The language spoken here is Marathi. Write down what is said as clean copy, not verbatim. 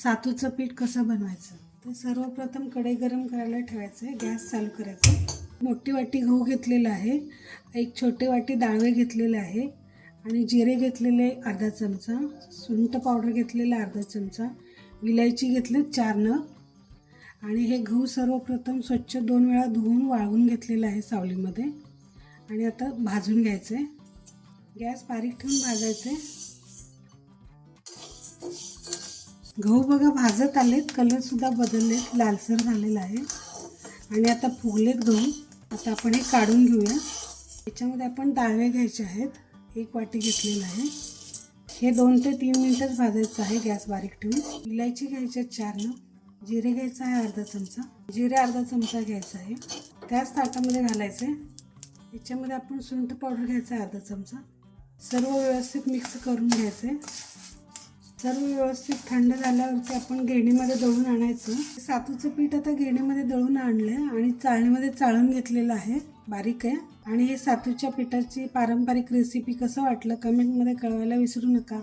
सातूचं पीठ कसं बनवायचं तर सर्वप्रथम कढई गरम करायला ठेवायचं आहे. गॅस चालू करायचं. मोठी वाटी गहू घेतलेला आहे, एक छोटी वाटी डाळवे घेतलेले आहे आणि जिरे घेतलेले अर्धा चमचा, सुंठ पावडर घेतलेला अर्धा चमचा, विलायची घेतले 4 नग आणि हे गहू सर्वप्रथम स्वच्छ 2 वेळा धुवून वाळवून घेतलेलं आहे सावलीमध्ये आणि आता भाजून घ्यायचं आहे. गॅस बारीक ठेवून भाजायचे. गहू बघा भाजत आलेत, कलर सुद्धा बदललेत, लालसर झालेला आहे आणि आता फुगलेत गहू. आता आपण हे काढून घेऊया. याच्यामध्ये आपण डाळवे घ्यायचे आहेत, 1 वाटी घेतलेला आहे. हे 2 ते 3 मिनिटच भाजायचं आहे गॅस बारीक ठेवून. इलायची घ्यायची 4 नग, जिरे घ्यायचं आहे अर्धा चमचा, जिरे अर्धा चमचा घ्यायचा आहे, त्याच ताटामध्ये घालायचं आहे. याच्यामध्ये आपण सुंठ पावडर घ्यायचा आहे अर्धा चमचा. सर्व व्यवस्थित मिक्स करून घ्यायचं आहे. सर्व व्यवस्थित थंड झाल्यावरती आपण गिरणीमध्ये दळून आणायचं. सातूचं पीठ आता गिरणीमध्ये दळून आणलं आहे आणि चाळणीमध्ये चाळून घेतलेलं आहे, बारीक आहे. आणि हे सातूच्या पिठाची पारंपरिक रेसिपी कसं वाटलं कमेंटमध्ये कळवायला विसरू नका.